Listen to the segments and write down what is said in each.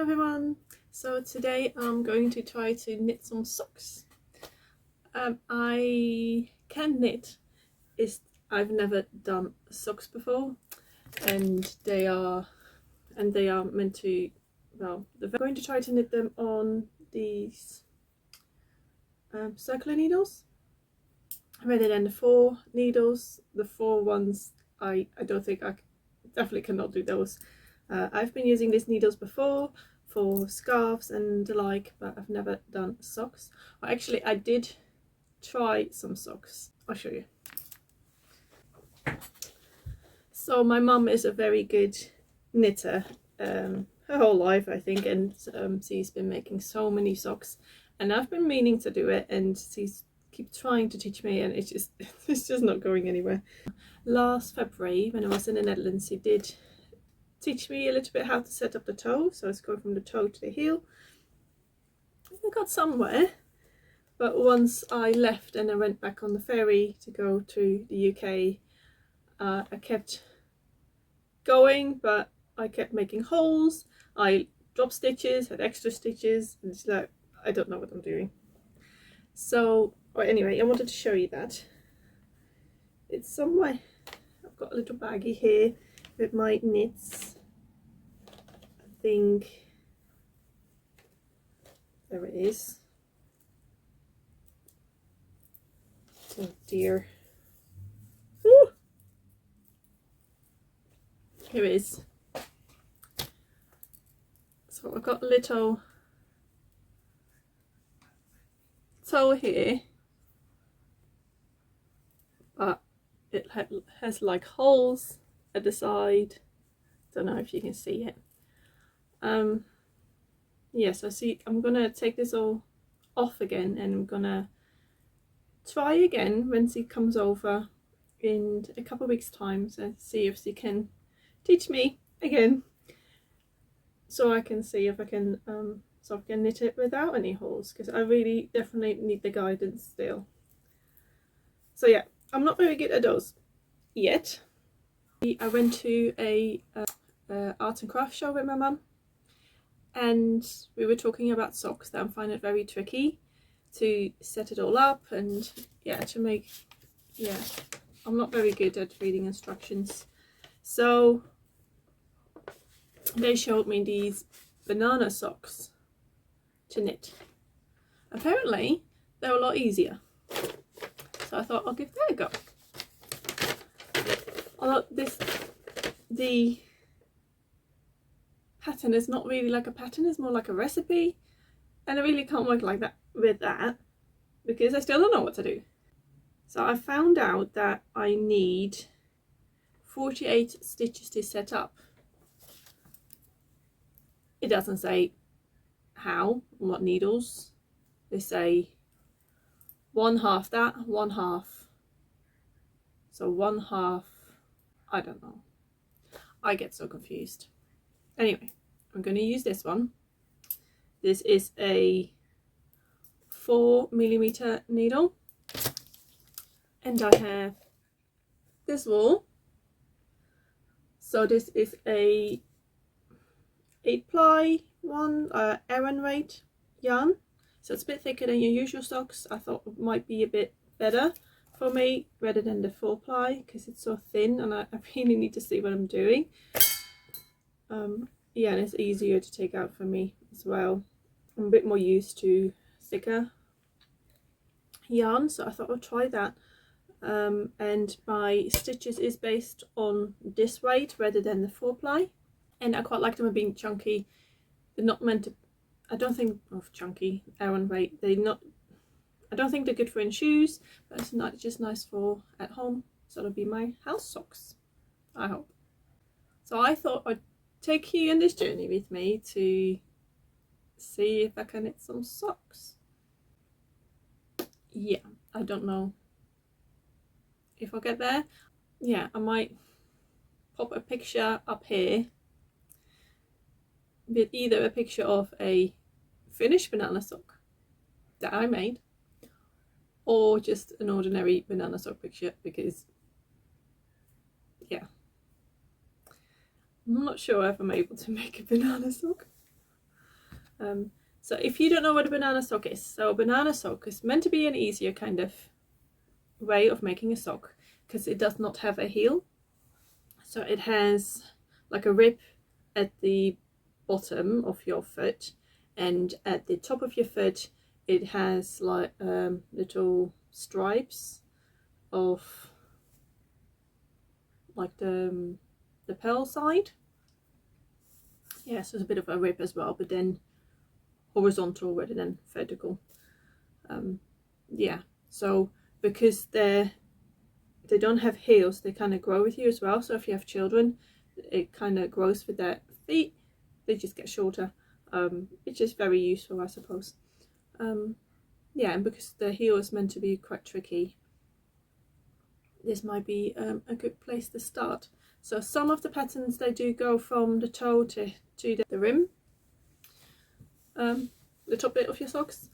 everyone, so today I'm going to try to knit some socks. I can knit, I've never done socks before, and they are meant to, well, I'm going to try to knit them on these circular needles rather than the 4 needles. The 4 ones I don't think definitely cannot do those. I've been using these needles before for scarves and the like, but I've never done socks. Well, actually I did try some socks. I'll show you. So my mum is a very good knitter, her whole life I think, and she's been making so many socks, and I've been meaning to do it, and she's keep trying to teach me, and it's just not going anywhere. Last February when I was in the Netherlands, she did teach me a little bit how to set up the toe, so it's going from the toe to the heel. I got somewhere, but once I left and I went back on the ferry to go to the UK, I kept going, but I kept making holes. I dropped stitches, had extra stitches, and it's like, I don't know what I'm doing. So anyway, I wanted to show you that. It's somewhere. I've got a little baggie here with my knits. I think there it is. Oh dear. Woo! Here it is. So I've got a little toe here, but it has like holes at the side. Don't know if you can see it. Yes, I see. I'm gonna take this all off again, and I'm gonna try again when she comes over in a couple of weeks time, so see if she can teach me again, so I can see if I can knit it without any holes, because I really definitely need the guidance still. So yeah, I'm not very good at those yet. I went to a art and craft show with my mum, and we were talking about socks that I find it very tricky to set it all up, and I'm not very good at reading instructions. So they showed me these banana socks to knit. Apparently they're a lot easier, so I thought I'll give that a go. Although the pattern is not really like a pattern, it's more like a recipe, and I really can't work like that with that because I still don't know what to do. So I found out that I need 48 stitches to set up. It doesn't say how, what needles. They say 1/2 that, 1/2. So 1/2, I don't know. I get so confused. Anyway, I'm going to use this one. This is a 4mm needle, and I have this wool. So this is a 8-ply one, Aran weight yarn, so it's a bit thicker than your usual socks. I thought it might be a bit better for me rather than the 4-ply because it's so thin, and I really need to see what I'm doing. Yeah, and it's easier to take out for me as well. I'm a bit more used to thicker yarn, so I thought I'll try that. And my stitches is based on this weight rather than the 4-ply, and I quite like them being chunky. They're not meant to, I don't think of chunky Aran weight. I don't think they're good for in shoes, but it's not just nice for at home. So it'll be my house socks, I hope. So I thought I'd take you on this journey with me to see if I can knit some socks. Yeah, I don't know if I'll get there. Yeah, I might pop a picture up here with either a picture of a finished banana sock that I made, or just an ordinary banana sock picture, because yeah, I'm not sure if I'm able to make a banana sock. So if you don't know what a banana sock is, so a banana sock is meant to be an easier kind of way of making a sock because it does not have a heel. So it has like a rib at the bottom of your foot, and at the top of your foot it has like little stripes of like the pearl side. Yeah, so it's a bit of a rib as well, but then horizontal rather than vertical. Yeah, so because they don't have heels, they kind of grow with you as well. So if you have children, it kind of grows with their feet, they just get shorter, which is very useful, I suppose. Yeah, and because the heel is meant to be quite tricky, this might be a good place to start. So some of the patterns, they do go from the toe to the rim, the top bit of your socks.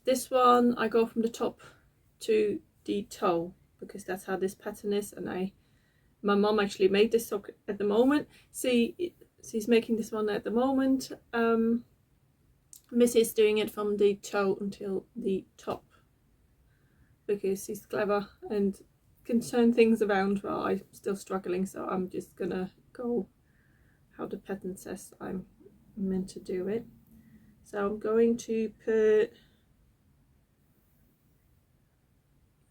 This one I go from the top to the toe because that's how this pattern is, and my mom actually made this sock at the moment. She's making this one at the moment. Missy is doing it from the toe until the top because she's clever and can turn things around while I'm still struggling, so I'm just gonna go how the pattern says I'm meant to do it. So I'm going to put,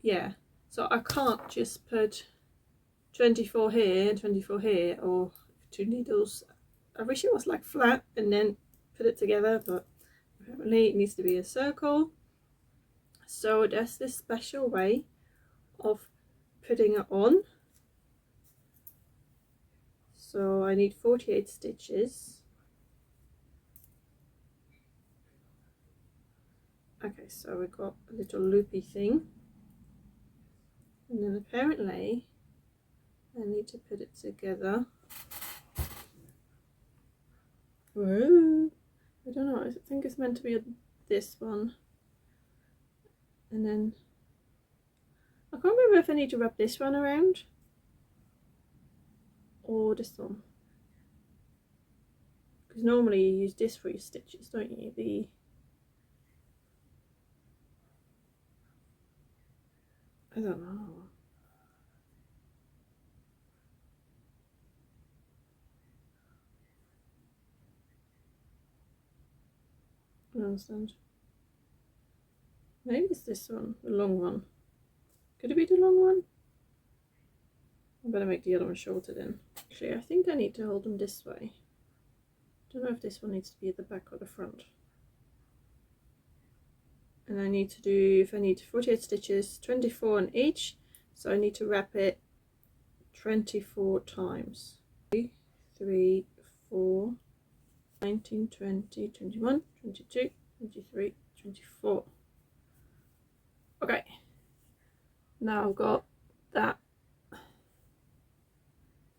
yeah, so I can't just put 24 here and 24 here, or 2 needles. I wish it was like flat and then put it together, but apparently it needs to be a circle. So there's this special way of putting it on. So I need 48 stitches. Okay, so we got a little loopy thing, and then apparently I need to put it together. Whoa. I don't know, I think it's meant to be this one, and then I can't remember if I need to wrap this one around or this one, because normally you use this for your stitches, don't you? I don't know. I don't understand. Maybe it's this one, the long one. Could it be the long one? I better make the other one shorter then. Actually, I think I need to hold them this way. Don't know if this one needs to be at the back or the front. And I need to do, if I need 48 stitches, 24 on each, so I need to wrap it 24 times. 3, 4, 19, 20, 21, 22, 23, 24. Okay, now I've got that.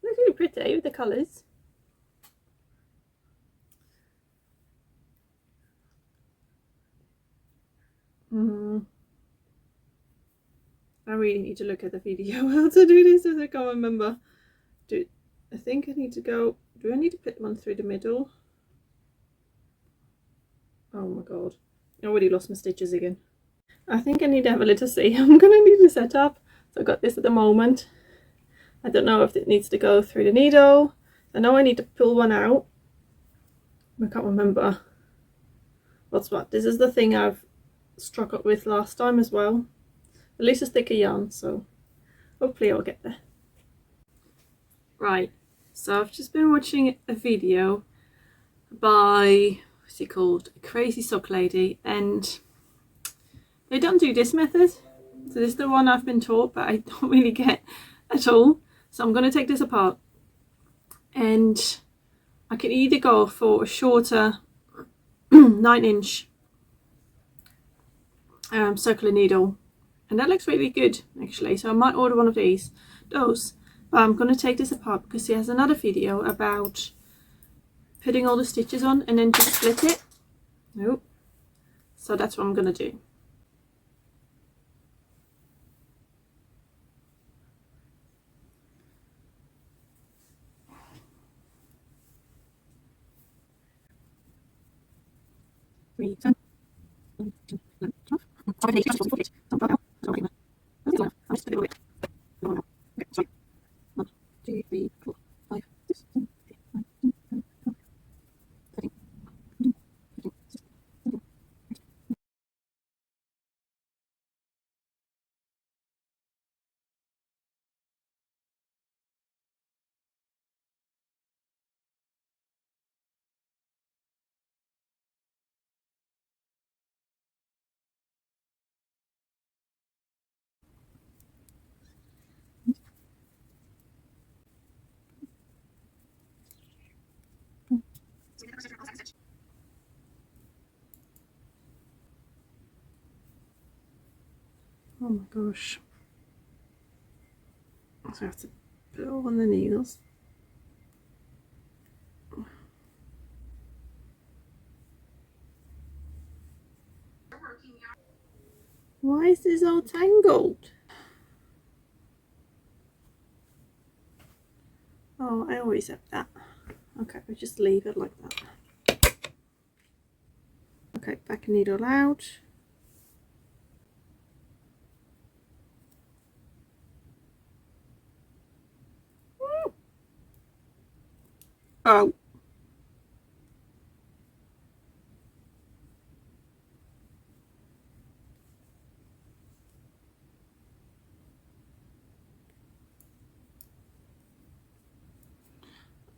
Looks really pretty with the colours. I really need to look at the video how to do this, as I can't remember. I think I need to go, do I need to put one through the middle? Oh my god, I already lost my stitches again. I think I need to have a little see. I'm gonna need to set up. So I've got this at the moment. I don't know if it needs to go through the needle. I know I need to pull one out. I can't remember what's what. This is the thing I've struggled with last time as well. At least it's thicker yarn, so hopefully I'll get there. Right, so I've just been watching a video by, what's he called, a crazy sock lady, and they don't do this method. So this is the one I've been taught, but I don't really get at all. So I'm going to take this apart, and I can either go for a shorter 9-inch circular needle, and that looks really good actually, so I might order one of those. But I'm going to take this apart because he has another video about putting all the stitches on and then just split it. Nope. So that's what I'm going to do. Oh my gosh. So I have to put it all on the needles. Why is this all tangled? Oh, I always have that. Okay, we just leave it like that. Okay, back needle out. Oh.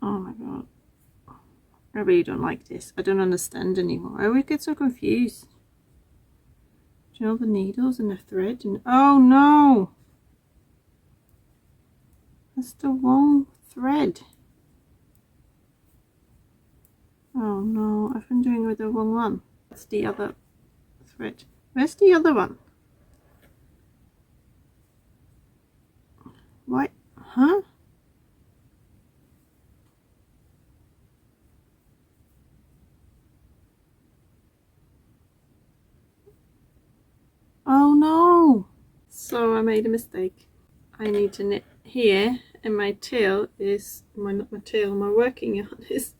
Oh my god. I really don't like this. I don't understand anymore. I always get so confused. Do you know the needles and the thread? And oh no! That's the wrong thread. Oh no, I've been doing it with the wrong one. That's the other thread. Where's the other one? What? Huh? Oh no! So I made a mistake. I need to knit here, and my tail is not my tail, my working yarn is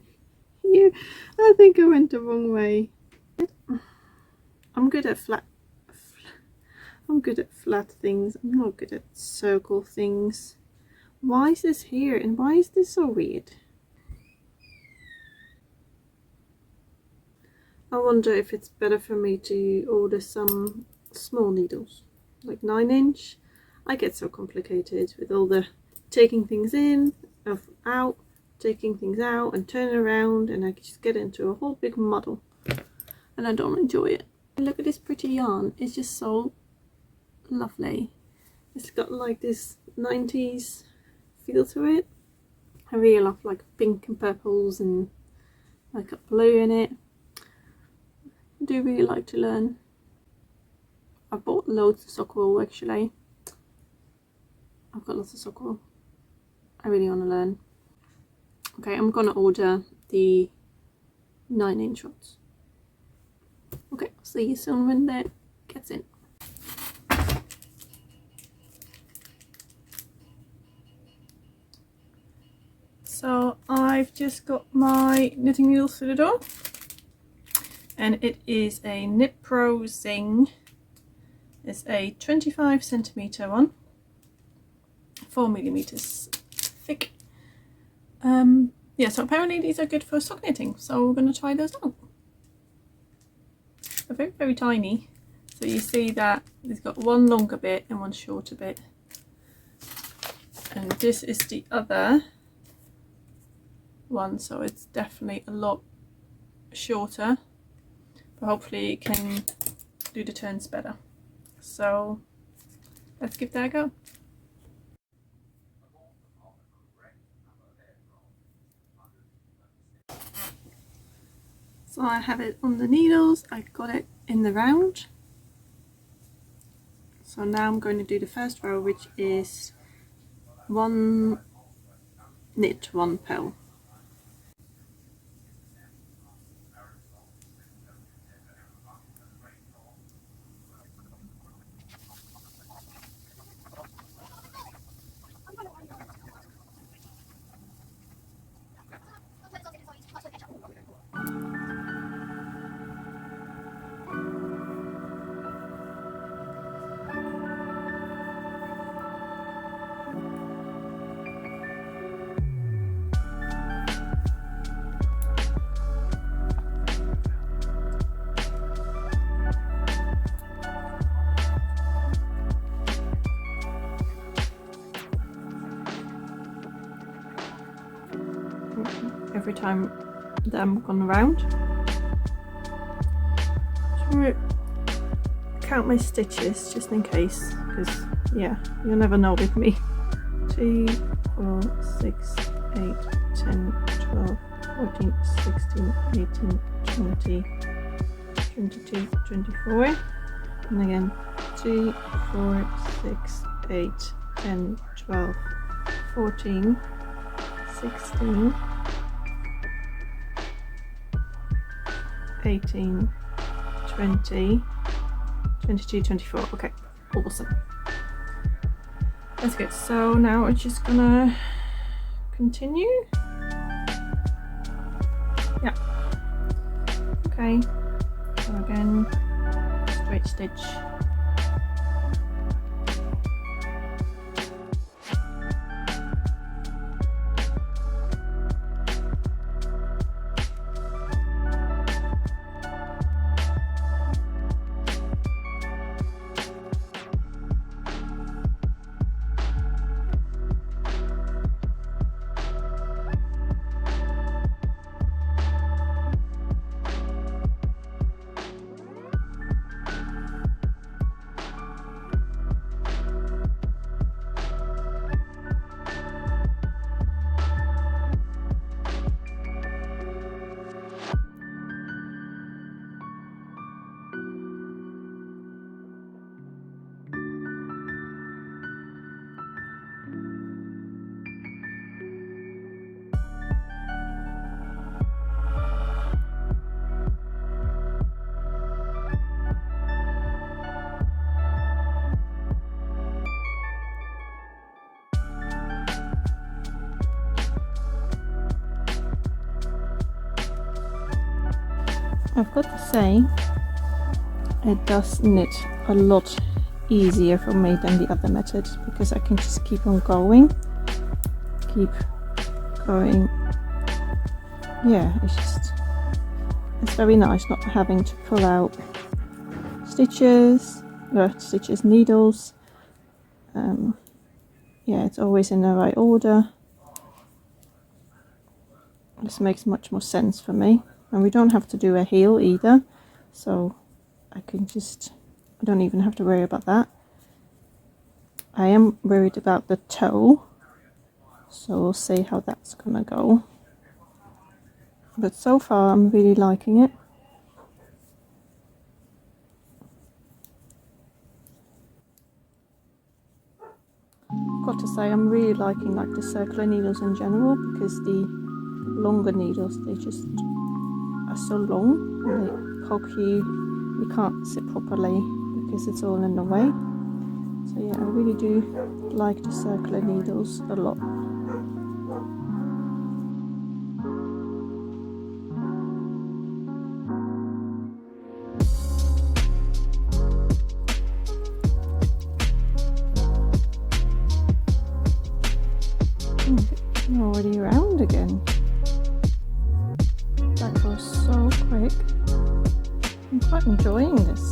here. I think I went the wrong way. I'm good at flat things. I'm not good at circle things. Why is this here, and why is this so weird? I wonder if it's better for me to order some small needles, like 9-inch. I get so complicated with all the taking things in, out, taking things out and turn around, and I just get into a whole big muddle and I don't enjoy it. Look at this pretty yarn. It's just so lovely. It's got like this 90s feel to it. I really love like pink and purples and like a blue in it. I do really like to learn. I bought loads of sock wool actually. I've got lots of sock wool. I really want to learn. Okay, I'm gonna order the 9-inch ones. Okay, I'll see you soon when that gets in. So I've just got my knitting needles through the door, and it is a Knitpro Zing. It's a 25cm one, 4mm thick. Yeah, so apparently these are good for sock knitting, so we're going to try those out. They're very, very tiny. So you see that it's got one longer bit and one shorter bit. And this is the other one, so it's definitely a lot shorter, but hopefully it can do the turns better. So let's give that a go. So I have it on the needles, I got it in the round. So now I'm going to do the first row, which is 1 knit 1 purl. every time that I'm going around. So count my stitches just in case, because yeah, you'll never know with me. 2, 4, 6, 8, 10, 12, 14, 16, 18, 20, 22, 24, and again 3, 4, 6, 8, 10, 12, 14, 16, 18, 20, 22, 24. Okay, awesome. That's good. So now we're just gonna continue. Yeah. Okay. So again, straight stitch. I've got to say, it does knit a lot easier for me than the other method, because I can just keep on going. Yeah, it's very nice not having to pull out needles. Yeah, it's always in the right order. This makes much more sense for me. And we don't have to do a heel either, so I don't even have to worry about that. I am worried about the toe, so we'll see how that's gonna go. But so far I'm really liking it. I've got to say, I'm really liking like the circular needles in general, because the longer needles, they just are so long and they poke you can't sit properly because it's all in the way. So yeah, I really do like the circular needles a lot. I'm already around again. That goes so quick. I'm quite enjoying this.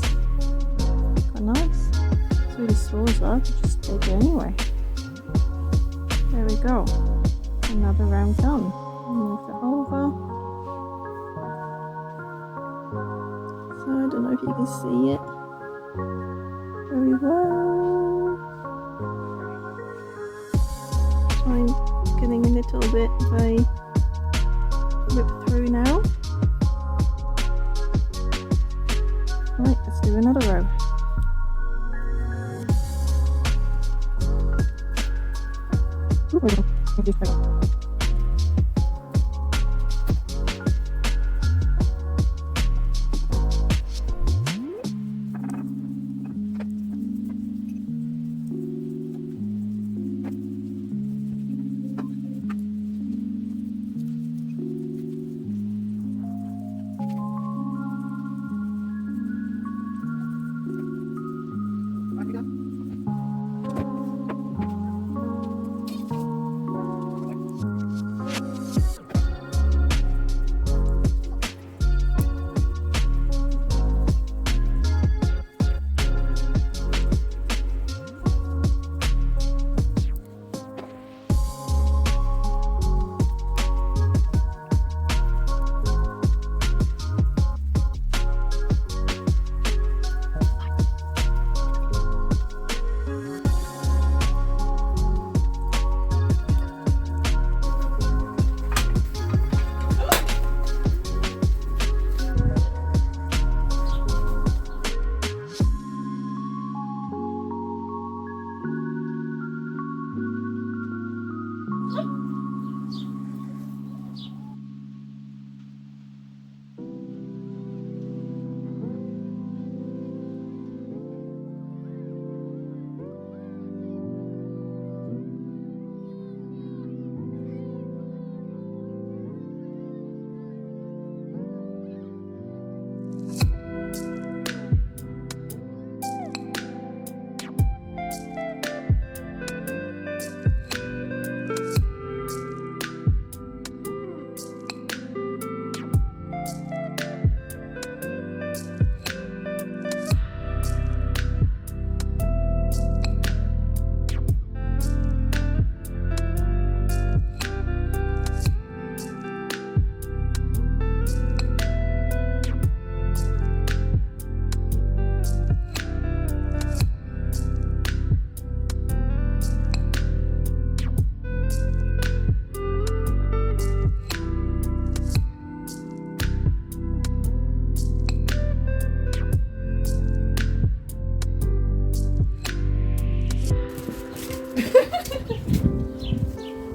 Quite nice. It's really small as well, but just take it anyway. There we go. Another round done. Move that over. So I don't know if you can see it very well. I'm getting a little bit of a rip through now. Right, let's do another row.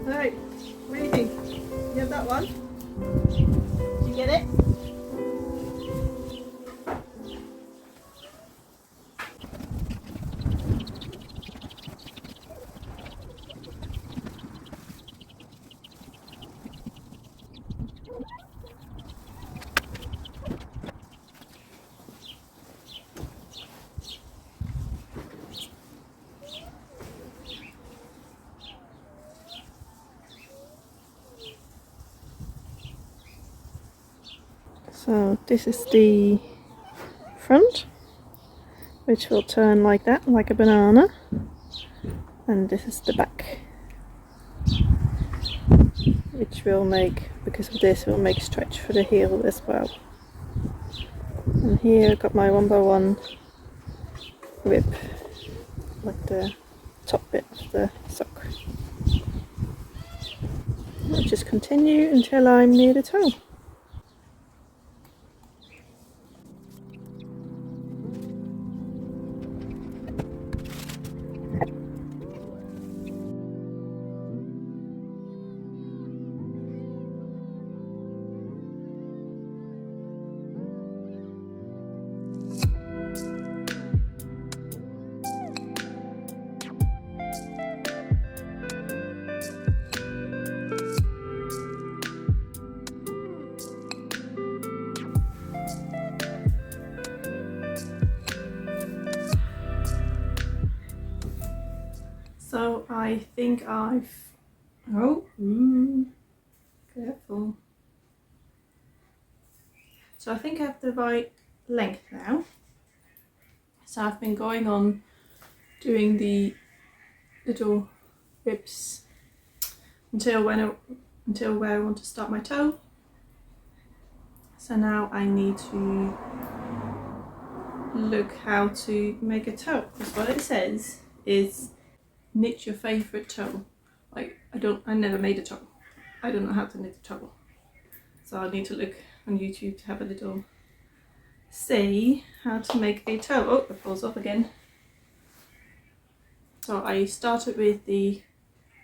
Right, what do you think? You have that one? Did you get it? So this is the front, which will turn like that, like a banana, and this is the back, which will make, because of this, will make stretch for the heel as well. And here I've got my 1x1 rib, like the top bit of the sock. I'll just continue until I'm near the toe. So I think I've, careful. So I think I have the right length now. So I've been going on doing the little ribs until where I want to start my toe. So now I need to look how to make a toe, because what it says is knit your favorite toe. Like I never made a toe. I don't know how to knit a toe. So I need to look on YouTube to have a little see how to make a toe. Oh, it falls off again. So I started with the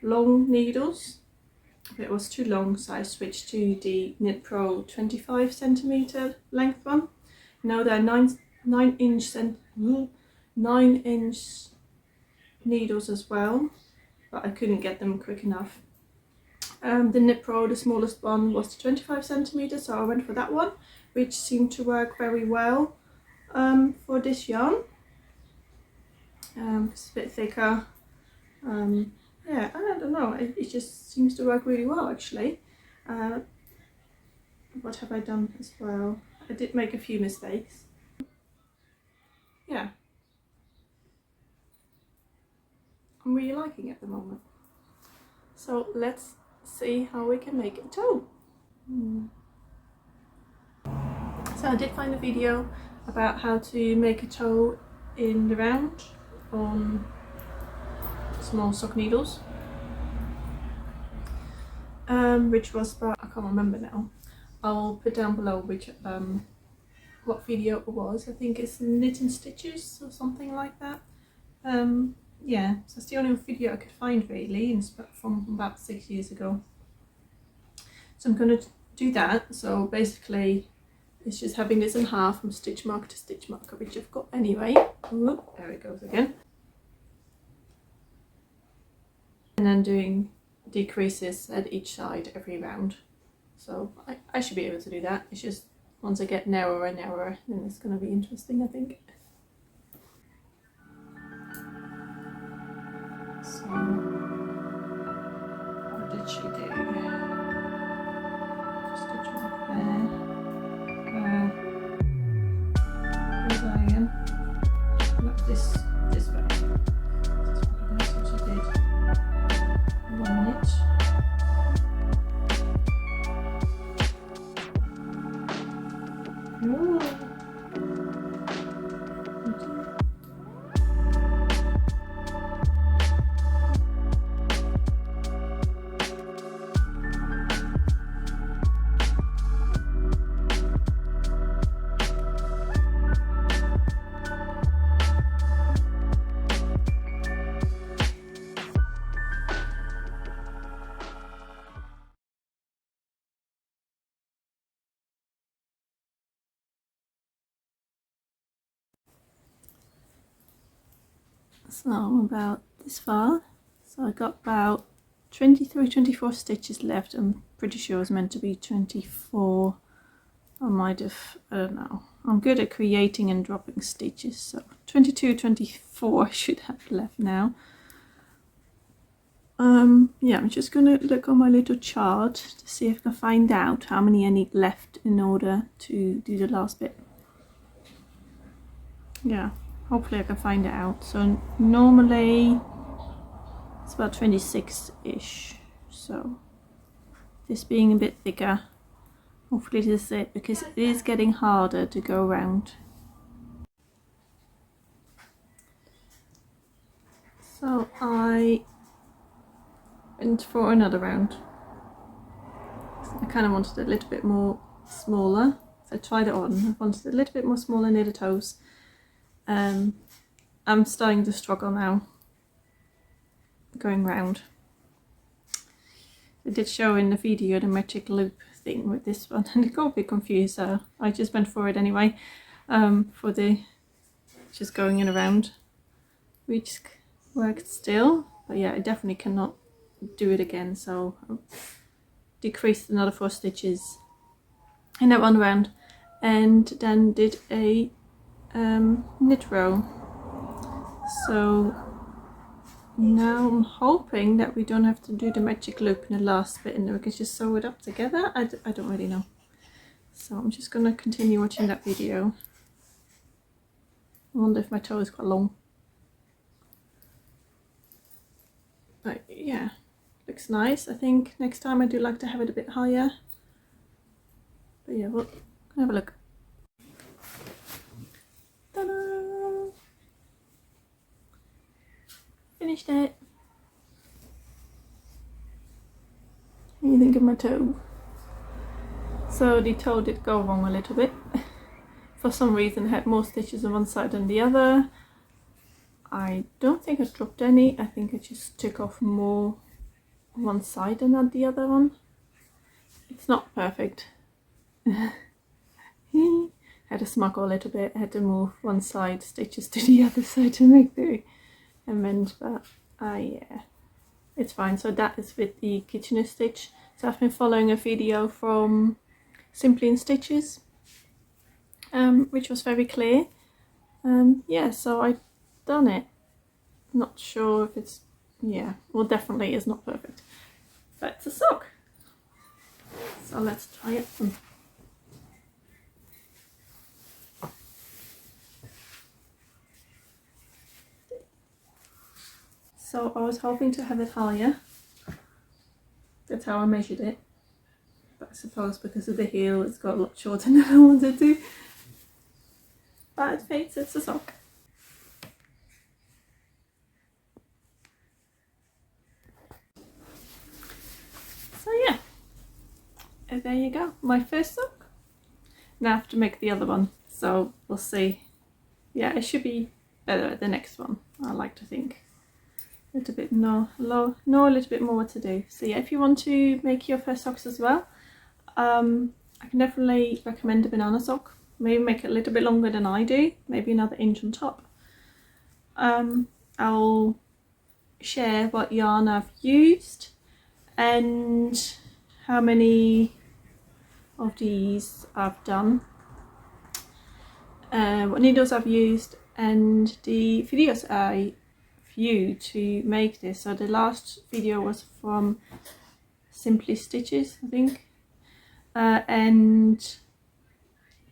long needles. It was too long, so I switched to the Knitpro 25cm length one. Now they're 9-inch needles as well, but I couldn't get them quick enough. The Knitpro, the smallest one, was 25cm, so I went for that one, which seemed to work very well for this yarn. It's a bit thicker. Yeah, I don't know, it just seems to work really well actually. What have I done as well? I did make a few mistakes. Yeah, I'm really liking it at the moment. So let's see how we can make a toe. So I did find a video about how to make a toe in the round on small sock needles, which was about, I can't remember now. I'll put down below which what video it was. I think it's Knit and Stitches or something like that. yeah, so that's the only video I could find really, and it's from about 6 years ago. So I'm going to do that. So basically it's just having this in half from stitch marker to stitch marker, which I've got anyway. Ooh, there it goes again. And then doing decreases at each side every round. So I should be able to do that. It's just once I get narrower and narrower, then it's going to be interesting, I think. So what did she do? Stitch mark there. Where's that again? No, this way. That's what she did. 1 knit. Ooh. So I'm about this far, so I got about 23-24 stitches left. I'm pretty sure it's meant to be 24. I might have, I don't know, I'm good at creating and dropping stitches, so 22-24 I should have left now. Yeah, I'm just gonna look on my little chart to see if I can find out how many I need left in order to do the last bit. Yeah, hopefully I can find it out. So normally it's about 26-ish, so this being a bit thicker, hopefully this is it, because it is getting harder to go around. So I went for another round. I kind of wanted a little bit more smaller, so I tried it on. I wanted a little bit more smaller near the toes. I'm starting to struggle now going round. I did show in the video the magic loop thing with this one, and it got a bit confused, so I just went for it anyway, for the just going in around, which worked still. But yeah, I definitely cannot do it again, so I decreased another 4 stitches in that one round, and then did a knit row. So now I'm hoping that we don't have to do the magic loop in the last bit and we can just sew it up together. I don't really know. So I'm just going to continue watching that video. I wonder if my toe is quite long. But yeah, looks nice. I think next time I do like to have it a bit higher. But yeah, we'll have a look. Ta-da! Finished it. What do you think of my toe? So the toe did go wrong a little bit. For some reason I had more stitches on one side than the other. I don't think I dropped any. I think I just took off more on one side than on the other one. It's not perfect. Had to smuggle a little bit. I had to move one side stitches to the other side to make the amend, but yeah, it's fine. So that is with the Kitchener stitch. So I've been following a video from Simply in Stitches, which was very clear. Yeah, so I've done it. Not sure if it's, yeah, well, definitely is not perfect, but it's a sock. So let's try it on. So I was hoping to have it higher. That's how I measured it. But I suppose because of the heel it's got a lot shorter than I wanted to. But it fits, it's a sock. So yeah, and there you go, my first sock. Now I have to make the other one, so we'll see. Yeah, it should be better at the next one, I like to think. a little bit know a little bit more what to do. So yeah, if you want to make your first socks as well, I can definitely recommend a banana sock. Maybe make it a little bit longer than I do, maybe another inch on top. I'll share what yarn I've used and how many of these I've done, what needles I've used, and the videos I viewed to make this. So the last video was from Simply Stitches, I think, and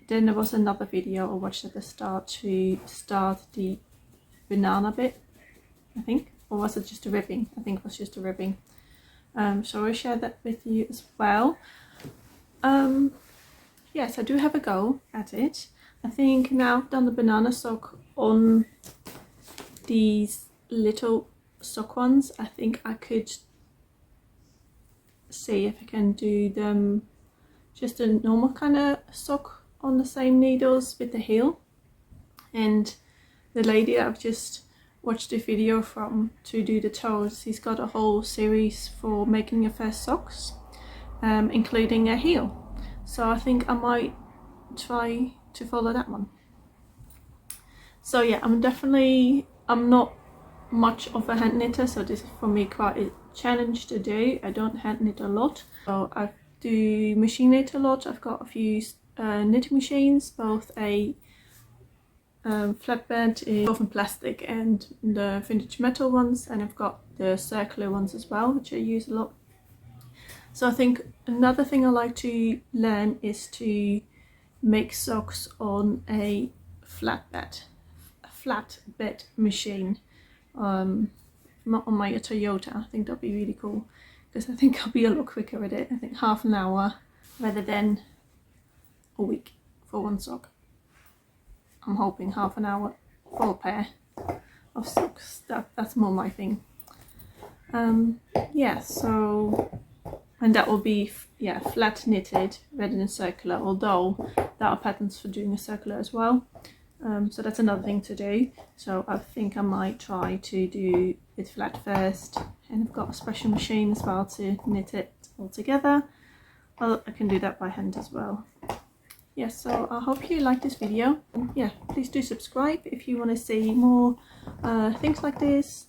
then there was another video I watched at the start to start the banana bit, I think, or was it just a ribbing? I think it was just a ribbing. So I'll share that with you as well. Yes, I do have a go at it. I think now I've done the banana sock on these little sock ones, I think I could see if I can do them just a normal kind of sock on the same needles with the heel. And the lady I've just watched a video from to do the toes, he's got a whole series for making your first socks, including a heel. So I think I might try to follow that one. So yeah, I'm not much of a hand knitter, so this is for me quite a challenge to do. I don't hand knit a lot, so I do machine knit a lot. I've got a few knitting machines, both a flatbed, both in plastic and the vintage metal ones, and I've got the circular ones as well, which I use a lot. So I think another thing I like to learn is to make socks on a flatbed machine. Not on my Toyota. I think that'll be really cool, because I think I'll be a lot quicker at it. I think half an hour rather than a week for one sock. I'm hoping half an hour for a pair of socks. That's more my thing. Yeah, so, and that will be flat knitted rather than circular, although there are patterns for doing a circular as well. So that's another thing to do. So I think I might try to do it flat first, and I've got a special machine as well to knit it all together. Well, I can do that by hand as well. Yeah, so I hope you like this video. Yeah, please do subscribe if you want to see more things like this.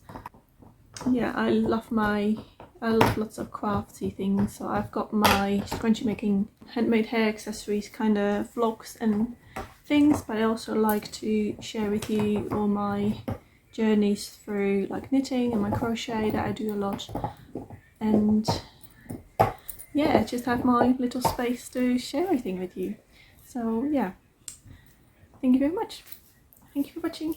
Yeah, I love lots of crafty things. So I've got my scrunchie making handmade hair accessories kind of vlogs and things, but I also like to share with you all my journeys through like knitting and my crochet that I do a lot, and yeah, just have my little space to share everything with you. So yeah, thank you very much. Thank you for watching.